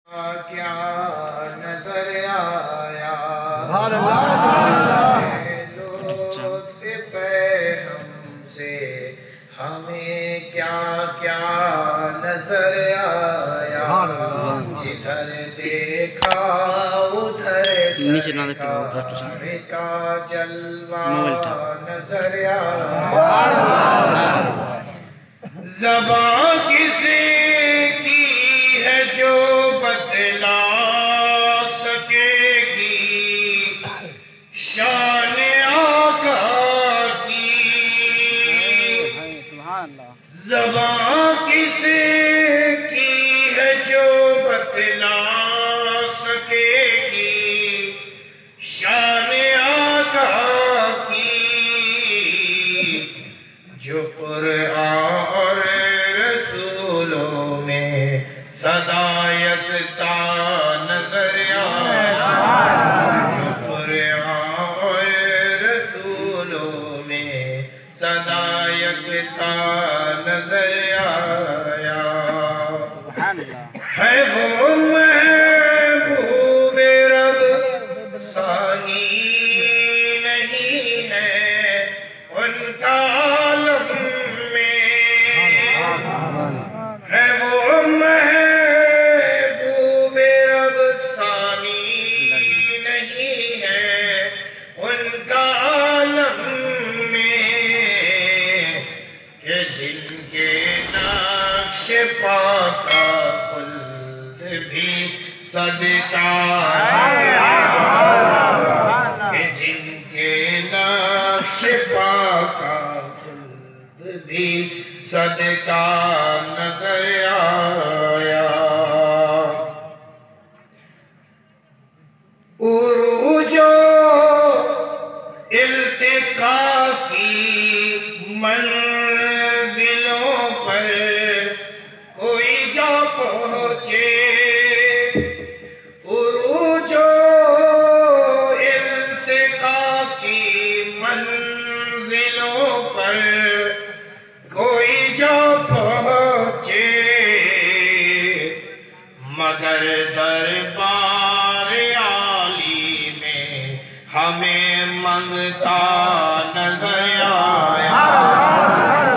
क्या नजर आया लुत्फ़ हमसे, हमें क्या क्या नजर आया। जिधर देखा उधर का जलवा नजर आया। ज़बां किसी की है जो बतला सकेगी शान आका की। ज़बां किसी की है जो बतला सकेगी शान आका की। जो कुरान और रसूलों में सदा यकता नजर आया। जो कुरान और रसूलों में सदा यकता नजर आया। है वो महबूबे रब सानी नहीं है उनका आलम में। है वो महबूबे रब सानी नहीं है उनका आलम में। कि जिनके नक्श पाका खुल्द भी सदका, कि जिनके नक्श पाका खुल्द भी सदका नजर आया। उरूजो इल्तिका की मंजिलों पर कोई जा पहुँचे। उरूजो इल्तिका की मंजिलों पर कोई जा पहुँचे। मगर दरबार आली में हमें मंगता नजर आया।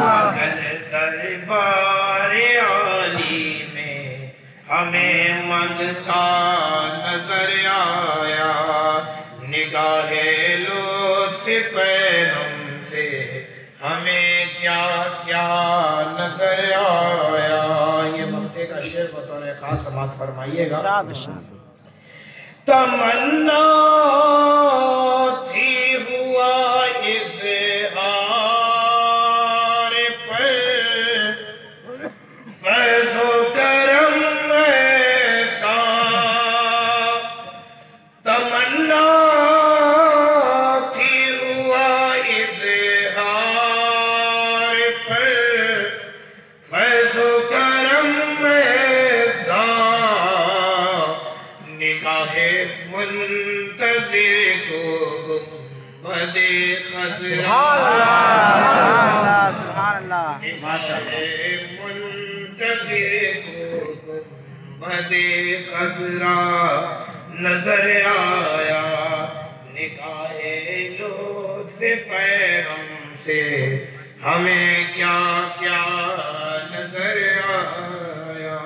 मगर दरबार आली में हमें मंगता नजर आया। निगाहे लुत्फ़ हमसे हमें क्या क्या नजर आया। ये मक्ते का शेर बतौर खास समात फरमाइएगा। तमन्ना थी हुआ इज़हार पर फैज़ो करम ऐसा। तमन्ना थी हुआ इज़हार पर फैज़ो करम ऐसा। निगाहे मुंतज़िर को गुंबदे खज़रा, निगाहे मुंतज़िर को गुंबदे खज़रा नजर आया। निगाहे लुत्फ़ हमसे हमें क्या क्या नजर आया।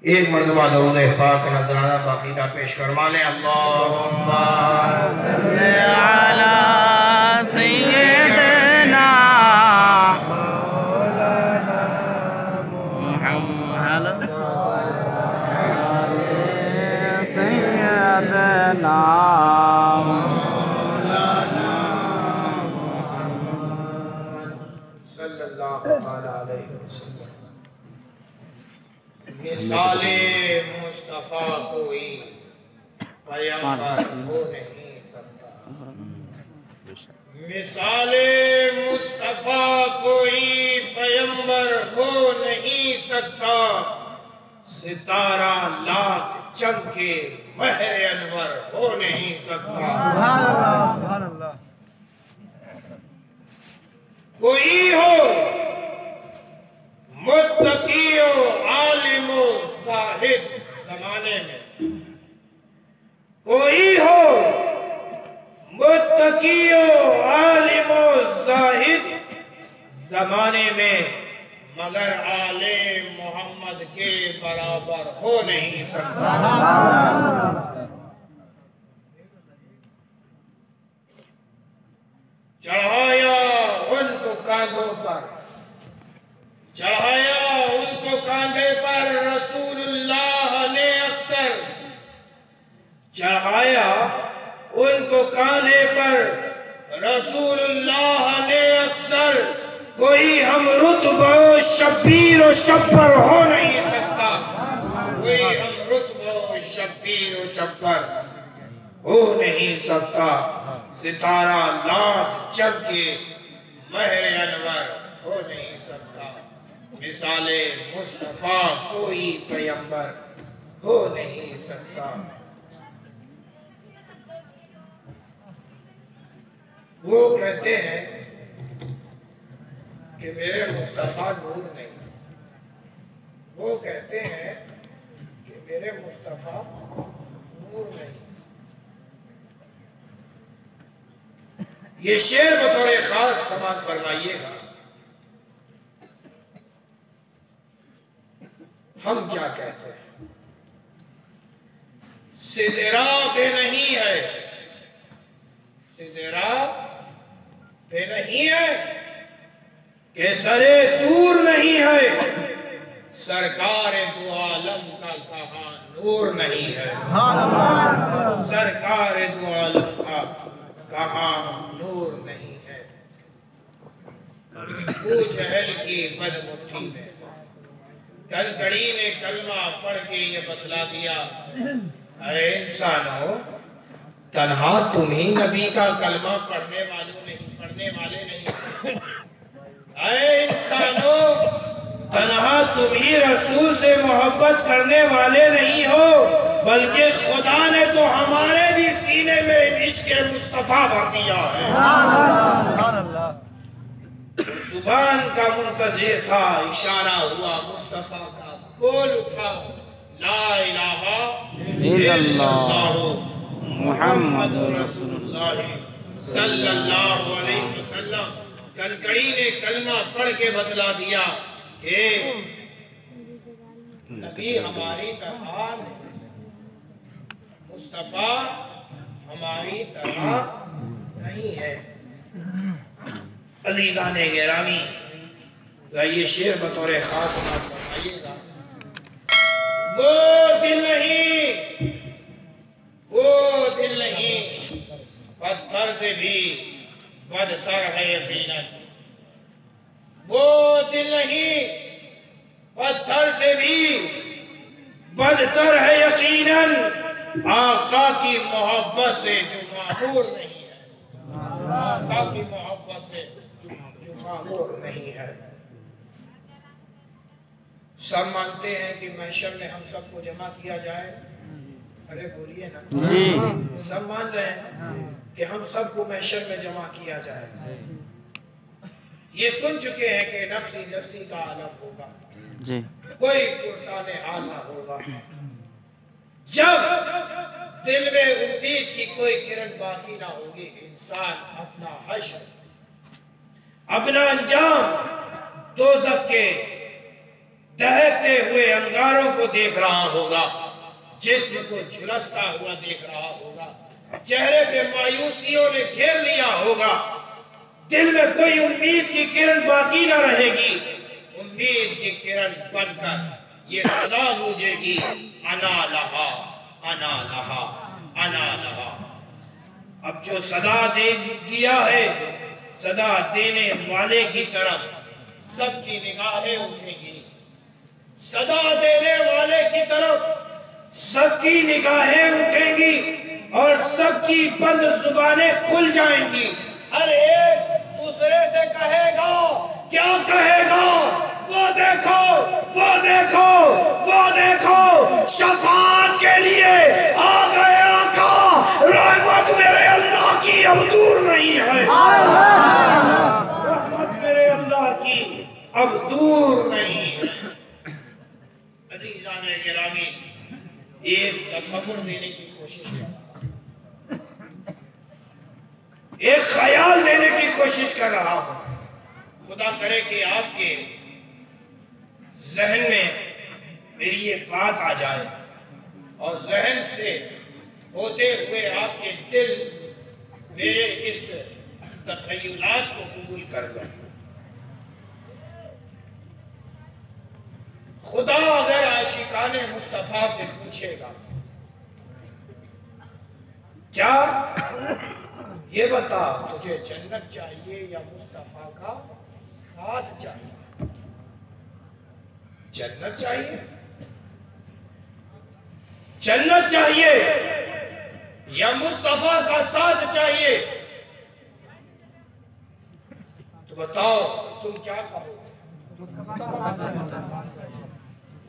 एक मर्तबा दरूद पाक नजराना बाक़ीदा पेश करवा लें। अल्लाहुम्मा सल्ली अला सय्यिदना मौलाना मुहम्मद सय्यिदना मौलाना मुहम्मद सल्लल्लाहु अलैहि वसल्लम। मिसाले मुस्तफा कोई पैगंबर हो नहीं सकता। मिसाले मुस्तफा कोई पैगंबर हो नहीं सकता। सितारा लाख चमके महर अनवर हो नहीं सकता। सुभान अल्लाह, सुभान अल्लाह। कोई हो मुत्तकीयो आलिमो साहिद जमाने में कोई हो, मुत्तकीयो आलिमो जाहिद जमाने में, मगर आले मोहम्मद के बराबर हो नहीं सकता। चढ़ाया उनको कांधों पर, चढ़ाया उनको कांधे पर रसूलुल्लाह ने अक्सर, चढ़ाया उनको कांधे पर रसूलुल्लाह ने अक्सर। कोई हम रुतबा शब्बीर और शब्बर हो नहीं सकता, कोई हम रुतबा शब्बीर और शब्बर हो नहीं सकता। सितारा लाख चमके महर अनवर हो नहीं सकता, मिसाले मुस्तफा कोई पैगंबर हो नहीं सकता। वो कहते हैं कि मेरे मुस्तफा नूर नहीं, वो कहते हैं कि मेरे मुस्तफा नूर नहीं। ये शेर बतौर खास समाज फरमाइएगा। हम क्या कहते हैं? सिदरा पे नहीं है, सिदरा पे नहीं है, केसरे दूर नहीं है, सरकार दो आलम का कहा नूर नहीं है, सरकार दो आलम का कहा नूर नहीं है। पूछ जहल की बदमुट्ठी में कलकड़ी ने कलमा पढ़ के ये बतला दिया, अरे इंसानों, तन्हा तुम ही नबी का कलमा पढ़ने वाले नहीं। अरे इंसानों, तन्हा तुम ही रसूल से मोहब्बत करने वाले नहीं हो, बल्कि खुदा ने तो हमारे भी सीने में इश्क मुस्तफा भर दिया है। जुबान का मुंतज़िर था, इशारा हुआ मुस्तफा का, बोल उठा ला इलाहा इल्लल्लाह मुहम्मदुर रसूलुल्लाह सल्लल्लाहु अलैहि वसल्लम। कलकड़ी ने कलमा पढ़ के बतला दिया कि नबी हमारी तरह, मुस्तफा हमारी तरह नहीं है। अलीगाने गिरामी, ये शेर बतौर खास बात बताइएगा। वो दिल नहीं, वो दिल नहीं, पत्थर से भी बदतर है यकीनन। वो दिल नहीं, पत्थर से भी बदतर है यकीनन। आका की मोहब्बत से जो मामूर नहीं है, आका की मोहब्बत से जो मामूर नहीं है। सब मानते हैं कि महशर में हम सबको जमा किया जाए। अरे बोलिए ना जी। सब मान रहे हैं कि हम सबको महशर में जमा किया जाए। ये सुन चुके हैं कि नफ्सी नफ्सी का आलम होगा जी, कोई कुर्साने हाल ना होगा। जब दिल में उम्मीद की कोई किरण बाकी ना होगी, इंसान अपना हश्र, अपना अंजाम दोज़ख के दहकते हुए अंगारों को देख रहा होगा, जिस्म को झुलसता हुआ देख रहा होगा, चेहरे पे मायूसियों ने घेर लिया होगा, दिल में कोई उम्मीद की किरण बाकी ना रहेगी। उम्मीद की किरण बनकर ये सदा गूंजेगी, अना लहा अना लहा अना लहा। अब जो सदा दे दिया है, सदा देने वाले की तरफ सबकी निगाहें उठेंगी, सदा देने वाले की तरफ सबकी निगाहें उठेंगी और सबकी बंद जुबानें खुल जाएंगी। हर एक दूसरे से कहेगा, क्या कहेगा? वो देखो, वो देखो, वो देखो, शफाअत के लिए आ गए आका। रहमत मेरे अल्लाह की अब दूर नहीं है, रहमत मेरे अल्लाह की अब दूर नहीं है। तस्वुर देने की कोशिश कर रहा हूं, एक ख्याल देने की कोशिश कर रहा हूं। खुदा करे कि आपके जहन में मेरी ये बात आ जाए और जहन से होते हुए आपके दिल मेरे इस तखय्युलात को कबूल कर लें। खुदा अगर आशिकाने मुस्तफा से पूछेगा, क्या ये बता तुझे जन्नत चाहिए या मुस्तफा का साथ चाहिए? जन्नत चाहिए, जन्नत चाहिए या मुस्तफा का साथ चाहिए? तो बताओ तुम क्या कहोगे?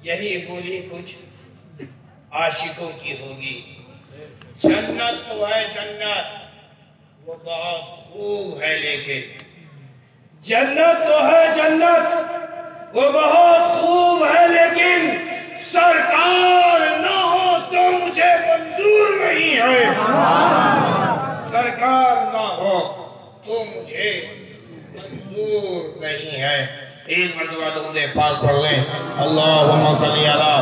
यही बोली कुछ आशिकों की होगी। जन्नत तो है जन्नत, वो बहुत खूब है, लेकिन जन्नत तो है जन्नत, वो बहुत खूब है, लेकिन सरकार ना हो तो मुझे मंजूर नहीं है। सरकार ना हो तो मुझे मंजूर नहीं है। एक मरतबा दुरूद पाक पढ़ लें। अल्लाहुम्मा सल्ली अला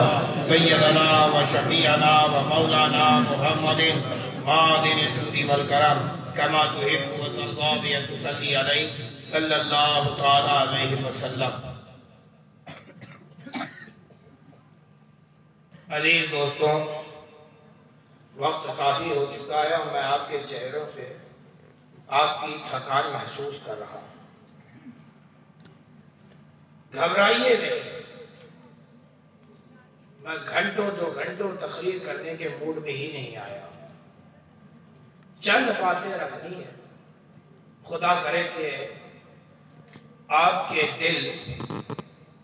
सय्यदना व शफीअना व मौलाना मुहम्मदिन मादिनिल जूदी वल करम कमा तुहिब्बु व तर्दा बि अन तुसल्ली अलैहि सल्लल्लाहु तआला अलैहि वसल्लम। अजीज दोस्तों, वक्त काफी हो चुका है और मैं आपके चेहरों से आपकी थकान महसूस कर रहा हूं। घबराइए नहीं, मैं घंटों 2 घंटों तकरीर करने के मूड में ही नहीं आया। चंद बातें रखनी है। खुदा करे कि आपके दिल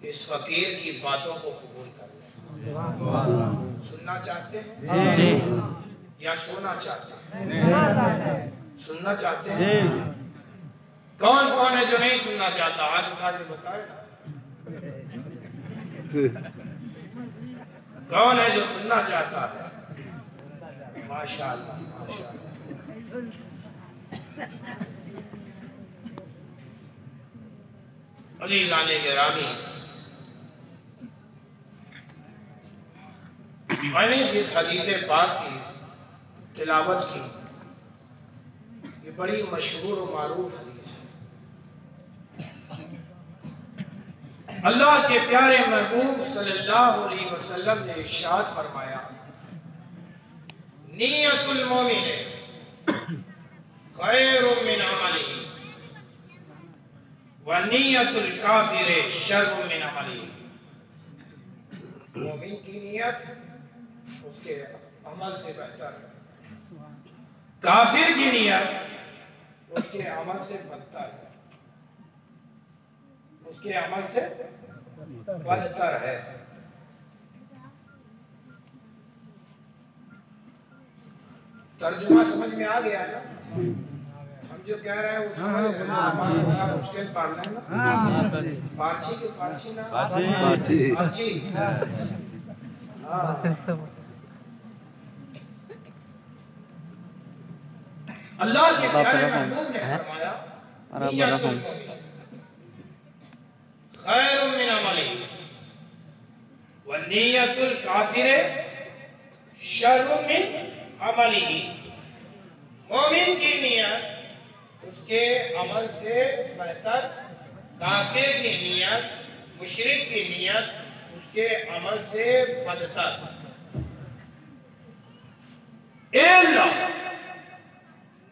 इस फकीर की बातों को कबूल कर लें। सुनना चाहते हैं जी या सोना चाहते हैं? सुनना चाहते हैं? कौन कौन है जो नहीं सुनना चाहता? आज उठा के बताए ना। कौन है जो सुनना चाहता है? माशाअल्लाह, माशाअल्लाह। अज़ीज़ाने गिरामी, मैंने जिस हदीस पाक की तिलावत की, ये बड़ी मशहूर और मारूफ हदीस है। अल्लाह के प्यारे महबूब सल्लल्लाहु अलैहि वसल्लम ने इरशाद फरमाया, नियतुल मोमिन खैरुम मिन अमलिही व नियतुल काफिर शर्रुम मिन अमलिही। मोमिन की नियत उसके अमल से बेहतर है, काफिर की नियत उसके अमल से बदतर है, उसके अमल से बदतर है। तर्जुमा समझ में आ गया ना? हम जो कह रहे हैं वो समझ रहे हैं? मुश्किल पढ़ रहे हैं ना? पारसी के पारसी ना? पारसी। अल्लाह के प्यारे महबूब ने फरमाया, नियतुल मोमिन खैरुम मिन अमलिही व नियतुल काफिर शर्रुम मिन अमलिही। मोमिन की नियत उसके अमल से बेहतर, काफिर की नियत, मुशरिक की नियत उसके अमल से बदतर।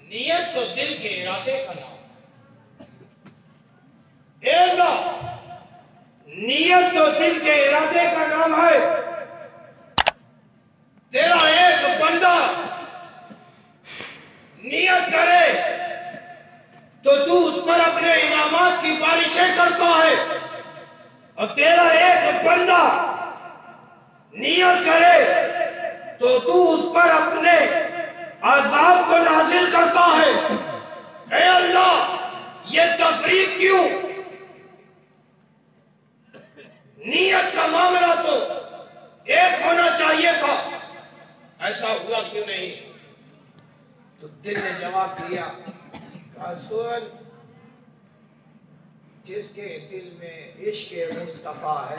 नियत तो दिल के इरादे का नाम। नियत तो दिल के इरादे का नाम है। तेरा एक बंदा नियत करे तो तू उस पर अपने इनामात की बारिशें करता है, और तेरा एक बंदा नियत करे तो तू उस पर अपने अज़ाब को नाज़िल करता है। ऐ अल्लाह, ये तफरीक क्यों? नियत का मामला तो एक होना चाहिए था, ऐसा दिल ने जवाब दिया, सुन, जिसके दिल में इश्क मुस्तफा है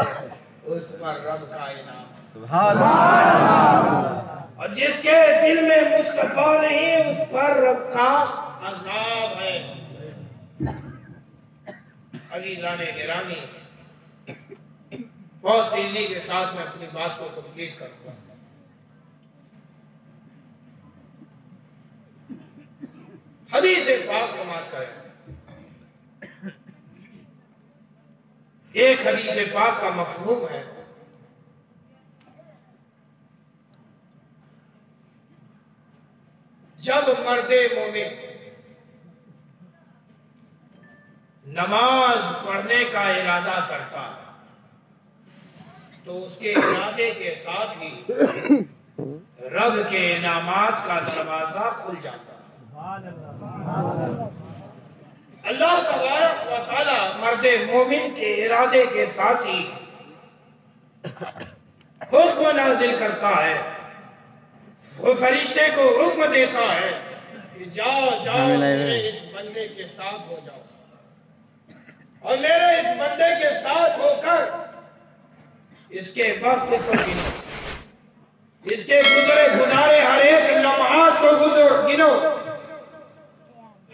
उस पर रब का इनाम, सुभान अल्लाह। और जिसके दिल में मुस्तफा नहीं उस पर रब का अज़ाब है। अज़ीज़ाने गिरामी, बहुत तेजी के साथ मैं अपनी बात को कंप्लीट करूंगा। हदीस पाक समाप्त करें। एक हदीस पाक का मफहूम है, जब मर्दे मोमिन नमाज पढ़ने का इरादा करता है तो उसके इरादे के साथ ही रब के इनामात का दरवाजा खुल जाता है। अल्लाह तबारक व तआला मर्दे मोमिन के इरादे के साथ ही हुक्म नाजिल करता है, वो फरिश्ते को हुक्म देता है कि जाओ जाओ मेरे इस बंदे के साथ हो जाओ, और मेरे इस बंदे के साथ होकर इसके वक्त को गिनो, इसके गुजारे हर एक लम्हात को गिनो,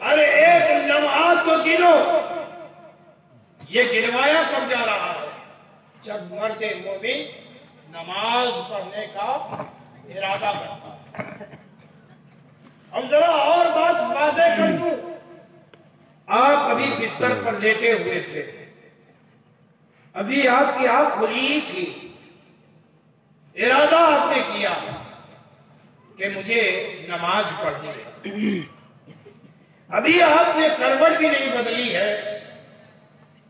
हर एक लम्हात को गिनो। ये गिनवाया कब जा रहा है? जब मर्दे मोमिन नमाज पढ़ने का इरादा करता है। अब जरा और बात वाज़ेह कर दूं, आप अभी बिस्तर पर लेटे हुए थे, अभी आपकी आंख खुली थी, इरादा आपने किया कि मुझे नमाज पढ़नी है, अभी आपने करवट भी नहीं बदली है,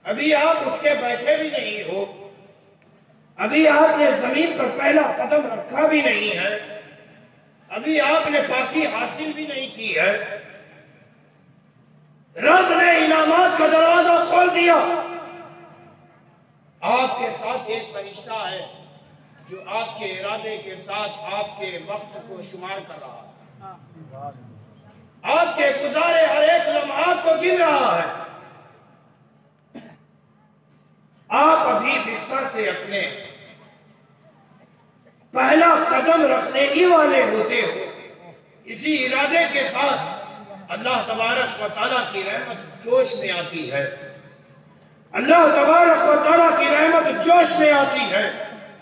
अभी आप उठ के बैठे भी नहीं हो, अभी आपने जमीन पर पहला कदम रखा भी नहीं है, अभी आपने पाकी हासिल भी नहीं की है, रब ने इनामात का दरवाजा खोल दिया। आपके साथ एक फरिश्ता है जो आपके इरादे के साथ आपके वक्त को शुमार कर रहा है, आपके गुजारे हर एक लम्हात को गिन रहा है। आप अभी बिस्तर से अपने पहला कदम रखने ही वाले होते हो, इसी इरादे के साथ अल्लाह तबारक व तआला की रहमत जोश में आती है, अल्लाह तबारक व तआला की रहमत जोश में आती है।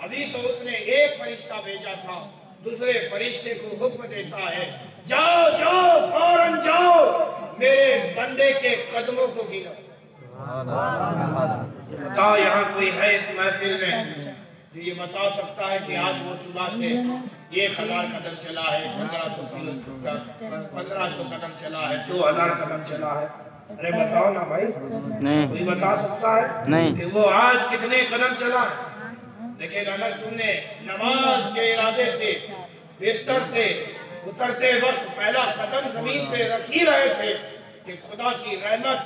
अभी तो उसने एक फरिश्ता भेजा था, दूसरे फरिश्ते को हुक्म देता है, जाओ जाओ फौरन जाओ मेरे बंदे के कदमों को गिनो। बताओ यहाँ कोई है इस महफिल में जो ये बता सकता है कि आज वो सुबह से 1000 कदम चला है, 1500 कदम चला है, 2000 कदम चला है? अरे बताओ ना भाई, नहीं कोई बता सकता है नहीं कि वो आज कितने कदम चला है? लेकिन अगर तुमने नमाज के इरादे से बिस्तर से उतरते वक्त पहला कदम जमीन पे रख ही रहे थे कि खुदा की रहमत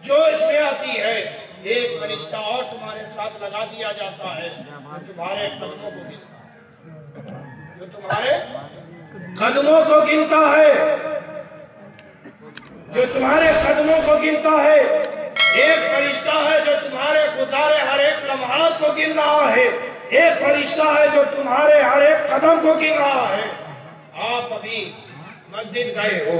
जोश में आती है, एक फरिश्ता और तुम्हारे साथ लगा दिया जाता है जो तुम्हारे कदमों को गिनता है, जो तुम्हारे कदमों को गिनता है, जो तुम्हारे कदमों को गिनता है। एक फरिश्ता है जो तुम्हारे गुजारे हर एक लम्हात को गिन रहा है, एक फरिश्ता है जो तुम्हारे हर एक कदम को गिन रहा है। आप अभी मस्जिद गए हो,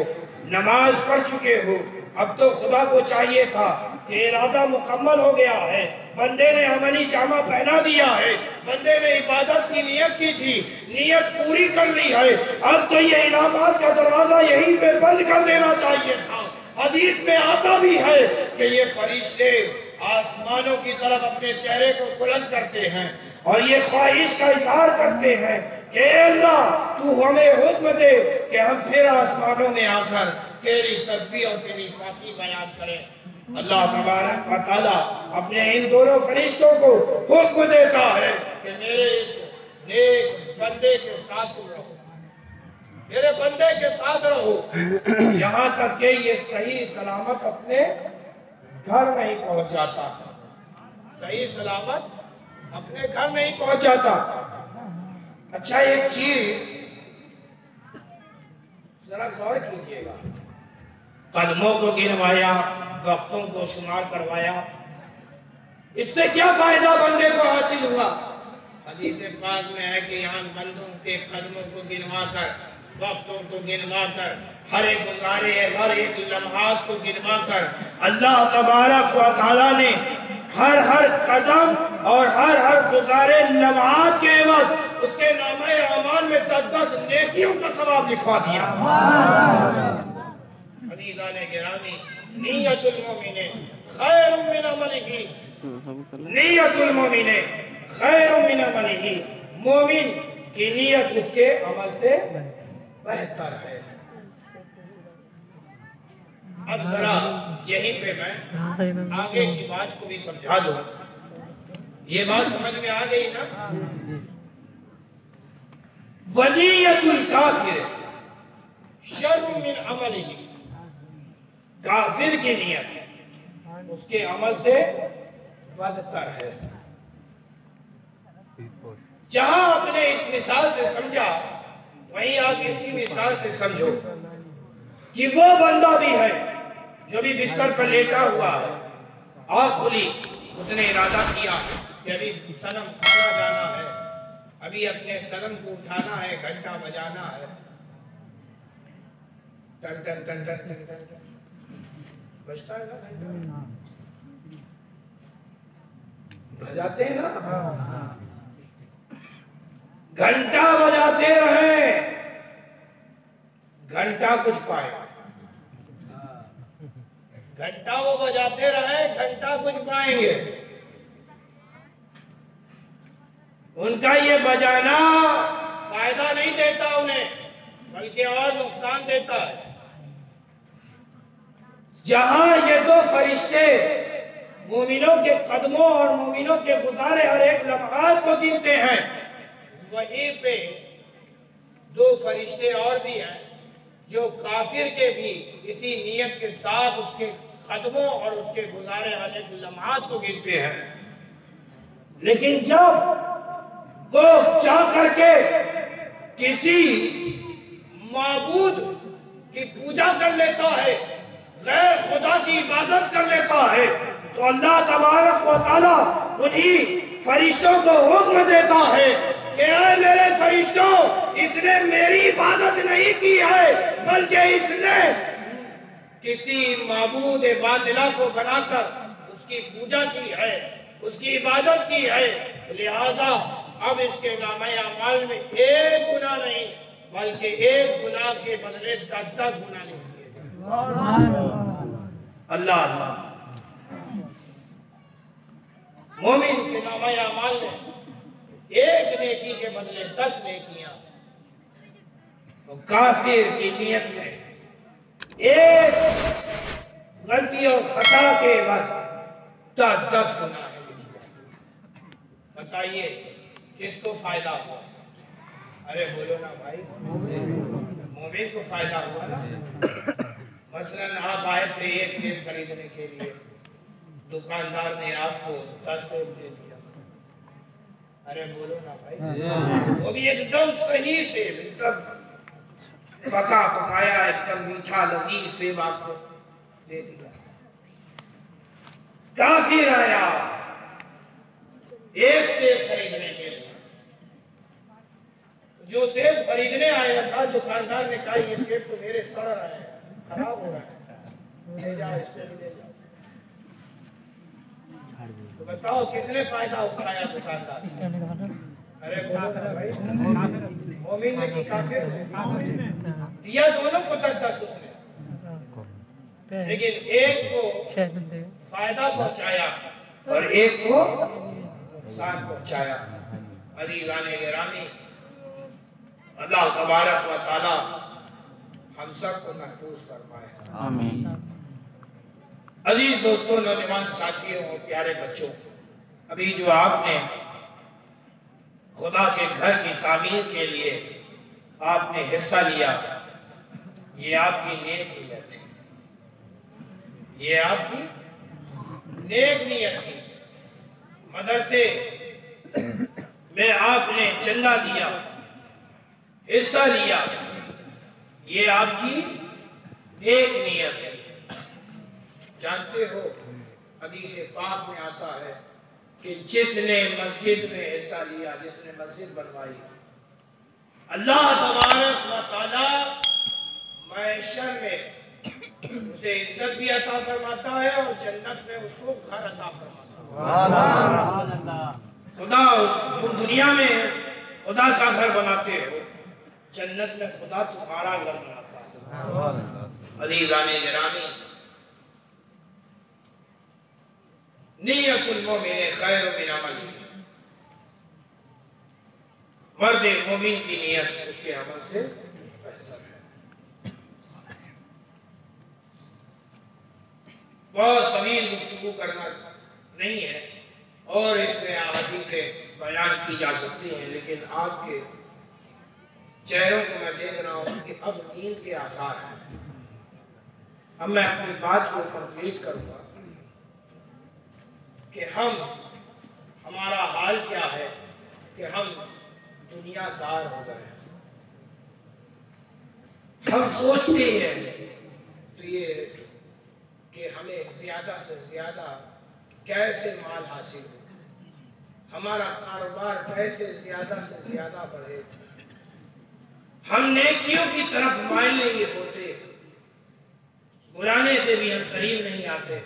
नमाज पढ़ चुके हो, अब तो खुदा को चाहिए था कि इरादा मुकम्मल हो गया है, बंदे ने अमली जामा पहना दिया है, बंदे ने इबादत की नियत की थी, नियत पूरी कर ली है, अब तो ये इनामात का दरवाजा यहीं पे बंद कर देना चाहिए था। हदीस में आता भी है कि ये फरिश्ते आसमानों की तरफ अपने चेहरे को बुलंद करते हैं और ये ख्वाहिश का इजहार करते हैं कि अल्लाह तू हमें हुक्म दे कि हम फिर आसमानों में आकर तेरी तस्बीह और तेरी पाकी बयान करें। अल्लाह तबारक व तआला अपने इन दोनों फरिश्तों को हुक्म देता है कि मेरे इस नेक बंदे के साथ तुम रहो, मेरे बंदे के साथ रहो, यहाँ तक कि ये सही सलामत अपने घर नहीं पहुंच जाता, सही सलामत अपने घर नहीं पहुंच जाता। अच्छा एक चीज जरा गौर कीजिएगा, कदमों को गिनवाया, वक्तों को शुमार करवाया, इससे क्या फायदा बंदे को हासिल हुआ? हदीस पाक में है कि यहाँ बंदों के कदमों को गिनवा कर, वक्तों को गिनवा कर, हर एक गुजारे, हर एक लम्हात को गिनवा कर अल्लाह तबारक व तआला ने हर कदम और हर गुजारे लम्हात के एवज उसके नामे अमाल में 10-10 नेकियों का सवाब लिखवा दिया। अज़ीज़ाने गिरामी, नियतुल मोमिने खैरुम मिन अमलिही, नियतुल मोमिने खैरुम मिन अमलिही, मोमिन की नियत उसके अमल से बेहतर है। अब जरा यहीं पे मैं आगे की बात को भी समझा दूं। ये बात समझ में आ गई ना? वलियतुल काफिर शर्रुम मिन अमलिही, काफिर की नियत उसके अमल से बदतर है। जहां आपने इस मिसाल से समझा, वहीं आप इसी मिसाल से समझो कि वो बंदा भी है जो भी बिस्तर पर लेटा हुआ है, आँख खुली, उसने इरादा किया कि अभी सनम खाना जाना है, अभी अपने सनम को उठाना है, घंटा बजाना है, टन टन टन टन टन टन टन बजता है ना, बजाते हैं ना, घंटा बजाते रहे, घंटा कुछ पाए, घंटा वो बजाते रहे, घंटा कुछ पाएंगे। उनका ये बजाना फायदा नहीं देता उन्हें, बल्कि और नुकसान देता है। जहां ये दो फरिश्ते मोमिनों के कदमों और मोमिनों के गुजारे हर एक लम्हात को गिनते हैं, वहीं पे दो फरिश्ते और भी हैं जो काफिर के भी इसी नियत के साथ उसके कदमों और उसके गुजारे वाले लम्हात को गिनते हैं। लेकिन जब वो चाह करके किसी माबूद की पूजा कर लेता है, गैर खुदा की इबादत कर लेता है, तो अल्लाह तबारक व तआला उन्हीं फरिश्तों को हुक्म देता है कि ऐ मेरे फरिश्तों, इसने मेरी इबादत नहीं की है, बल्कि इसने किसी माबूद बातिला को बनाकर उसकी पूजा की है, उसकी इबादत की है। लिहाजा अब इसके नामे अमाल में एक गुनाह नहीं, बल्कि एक गुनाह के बदले 10-10 गुनाह लिखे। अल्लाह अल्लाह। मोमिन के नामे अमाल में एक नेकी के बदले 10 नेकियां, तो काफिर की नियत में एक गलती और खता के बस 10 गुनाह है। बताइए किसको फायदा हुआ? अरे बोलो ना भाई, मोमिन को फायदा हुआ ना। मसलन आप आए थे एक सेब खरीदने के लिए, दुकानदार ने आपको 10 सेब दे दिया। अरे बोलो ना भाई, वो भी एकदम सही सेब, एकदम पका पकाया, एकदम मीठा लजीज सेब आपको दे दिया। काफिर आया एक सेब खरीदने के लिए, जो सेब खरीदने आया था दुकानदार ने कहा ये सेब तो मेरे सड़ रहा है, खराब हो रहा है, ले जाओ इसको ले जाओ। तो बताओ किसने फायदा उठाया? दुकानदार। अरे बोलो ना भाई, मोमिन ने की काफिर ने? दिया दोनों को 10-10 उसने, लेकिन एक को फायदा पहुंचाया और एक को नुकसान पहुंचाया। अज़ीज़ाने गिरामी, अल्लाह तबारक व तआला हम सब को महफूज फरमाए। आमीन। अजीज दोस्तों, नौजवान साथियों और प्यारे बच्चों, अभी जो आपने खुदा के घर की तामीर के लिए आपने हिस्सा लिया, ये आपकी नेक नीयत थी, ये आपकी नेक नीयत थी। मदरसे में आपने चंदा दिया, हिस्सा लिया, ये आपकी एक नियत है। जानते हो हदीस पाक में आता है कि जिसने मस्जिद में हिस्सा लिया, जिसने मस्जिद बनवाई, अल्लाह तबारक व तआला महशर में उसे इज्जत भी अता फरमाता है और जन्नत में उसको घर अता फरमाता है। खुदा तुम दुनिया में खुदा का घर बनाते हो, जन्नत में खुदा तुम्हारा घर बनाता है। अज़ीज़ाने गिरामी, नियतुल मोमिन खैरु मिन अमली, मर्द मोमिन की नियत उसके अमल से बेहतर है। बहुत तवील गुफ्तगू करना नहीं है और इसमें अहादीस से बयान की जा सकती है, लेकिन आपके चेहरों को मैं देख रहा हूँ कि अब नींद के आसार हैं। अब मैं अपनी बात को कंप्लीट करूंगा कि हमारा हाल क्या है कि हम दुनियादार हो गए। हम सोचते हैं तो ये कि हमें ज्यादा से ज्यादा कैसे माल हासिल हो, हमारा कारोबार कैसे ज्यादा से ज्यादा बढ़े। हम नेकियों की तरफ माइल नहीं होते, बुलाने से भी हम करीब नहीं आते।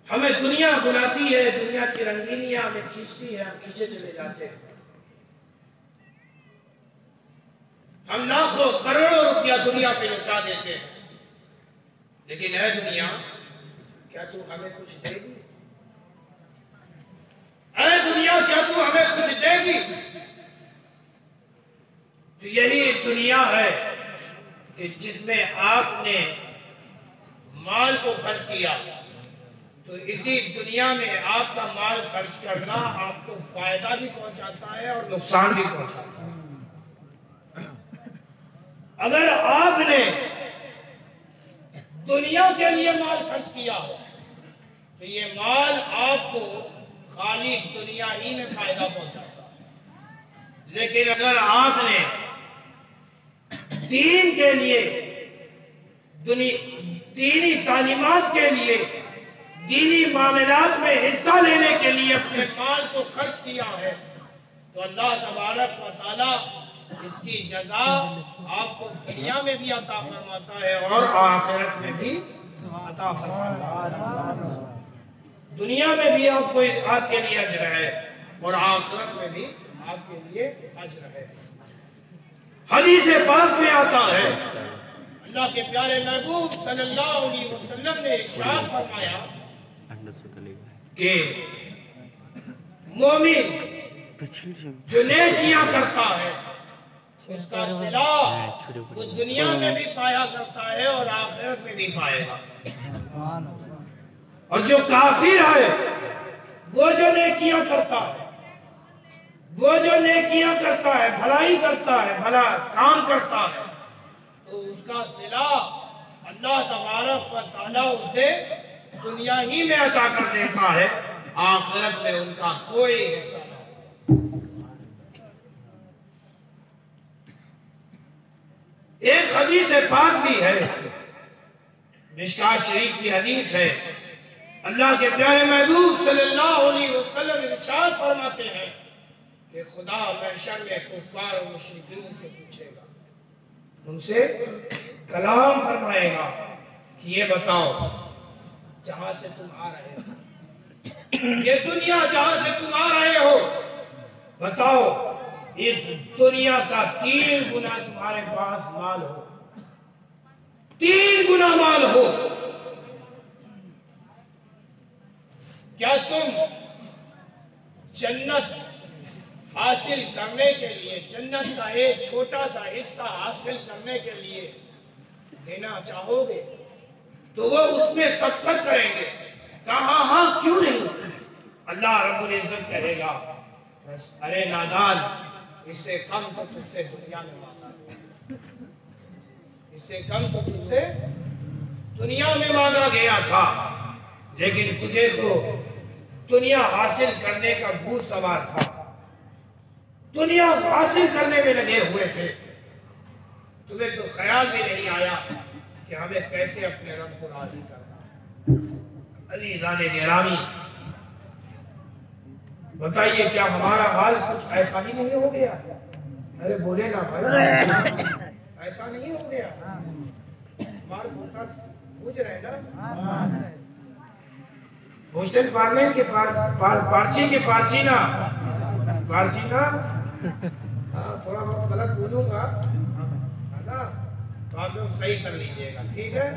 हमें दुनिया बुलाती है, दुनिया की रंगीनियां हमें खींचती है, हम खींचे चले जाते हैं। हम लाखों करोड़ों रुपया दुनिया पे लुटा देते हैं, लेकिन है दुनिया, क्या तू हमें कुछ देगी? ऐ दुनिया, क्या तू हमें कुछ देगी? तो यही दुनिया है कि जिसमें आपने माल को खर्च किया, तो इसी दुनिया में आपका माल खर्च करना आपको फायदा भी पहुंचाता है और नुकसान भी पहुंचाता है। अगर आपने दुनिया के लिए माल खर्च किया हो तो ये माल आपको खाली दुनिया ही में फायदा पहुंचाता है। लेकिन अगर आपने दीन के लिए, दीनी तालीमात के लिए, दीनी मामलात में हिस्सा लेने के लिए अपने माल को खर्च किया है, तो अल्लाह तबारक व तआला इसकी जज़ा आपको दुनिया में भी अता फरमाता है और आखिरत में भी अता फरमाता है। दुनिया में भी आपको आपके लिए अजर है और आखिरत में भी आपके लिए अजर है। हदीस पाक में आता है, अल्लाह के प्यारे महबूब सल्लल्लाहु अलैहि वसल्लम ने इरशाद फरमाया कि मोमिन जो नेकियां करता है उसका सिला वो दुनिया में भी पाया करता है और आखिरत में भी पाएगा। और जो काफिर है वो जो नेकियां करता है, वो जो नेकियां करता है, भलाई करता है, भला काम करता है, तो उसका सिला अल्लाह तबारक व तआला उसे दुनिया ही में अता कर देता है, आखिरत में उनका कोई हिस्सा नहीं। एक हदीस पाक भी है, मिशकात शरीफ की हदीस है, अल्लाह के प्यारे महबूब सल्लल्लाहु अलैहि वसल्लम इरशाद फरमाते हैं कि खुदा महशर में कुफ्फार और मुशरिकीन से पूछेगा, उनसे कलाम फरमाएगा कि ये बताओ जहां से तुम आ रहे हो, ये दुनिया जहां से तुम आ रहे हो, बताओ इस दुनिया का 3 गुना तुम्हारे पास माल हो, 3 गुना माल हो, क्या तुम जन्नत हासिल करने के लिए, जन्नत का एक छोटा सा हिस्सा हासिल करने के लिए देना चाहोगे? तो वो उसमें सबकत करेंगे। कहा हाँ, क्यों नहीं? अल्लाह रब्बुल इज्जत कहेगा, अरे नादान, इससे कम तो तुझसे दुनिया में मांगा, इससे कम तो तुझसे दुनिया में मांगा गया था, लेकिन तुझे तो दुनिया हासिल करने का भूत सवार था, दुनिया हासिल करने में लगे हुए थे, तुम्हें तो ख्याल भी नहीं आया कि हमें कैसे अपने रब को राजी करना। अजीज़ान गिरामी, बताइए क्या हमारा हाल कुछ ऐसा ही नहीं हो गया? अरे बोले ना भाई, ऐसा नहीं हो गया? हमारे पूछ रहे ना हॉस्टल पार्लमेंट के पार्ची ना थोड़ा बहुत गलत बोलूंगा है ना, तो आप लोग सही कर लीजिएगा, ठीक है?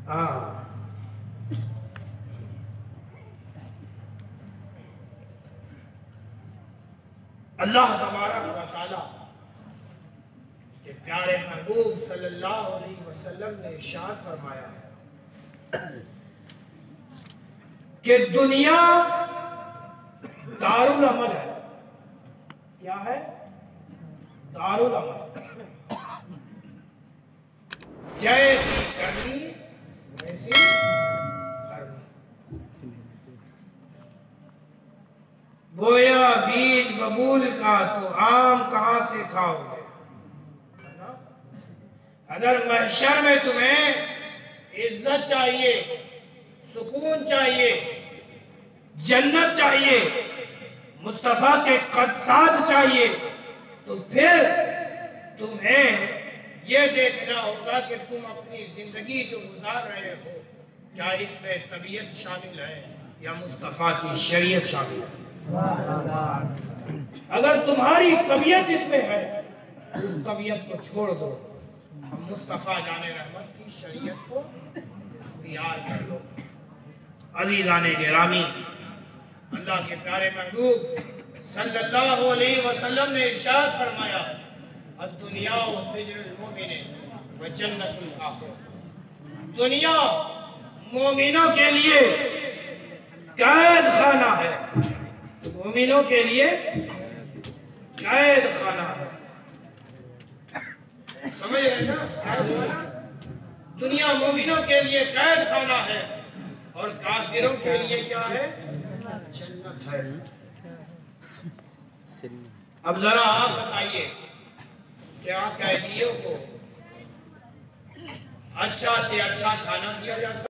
हाँ, अल्लाह तबारक व तआला के प्यारे महबूब सल्लल्लाहु अलैहि वसल्लम ने इरशाद फरमाया है कि दुनिया दारुल अमल है। क्या है? दारुल अमल। जैसी करनी वैसी करनी। बोया बीज बबूल का तो आम कहां से खाओगे? अगर महशर में तुम्हें इज्जत चाहिए, सुकून चाहिए, जन्नत चाहिए, मुस्तफा के कदसात चाहिए, तो फिर तुम्हें यह देखना होगा कि तुम अपनी जिंदगी जो गुजार रहे हो, क्या इसमें तबीयत शामिल है या मुस्तफा की शरीयत शामिल है? अगर तुम्हारी तबीयत इसमें है, उस तबीयत को छोड़ दो, हम मुस्तफा जाने रहमत की शरीयत को तैयार कर लो। अजीज़ाने गिरामी, अल्लाह के प्यारे महबूब सल्लल्लाहु अलैहि वसल्लम ने इरशाद फरमाया, दुनिया सिजनुल मोमिन व जन्नतुल काफिर। दुनिया मोमिनों के लिए कैद खाना है, मोमिनों के लिए कैद खाना है। समझ रहे ना? दुनिया मोमिनों के लिए कैद खाना है और काफिरों के लिए क्या है? जन्नत है। अब जरा आप बताइए, क्या कैदियों को अच्छा से अच्छा खाना दिया जाता है?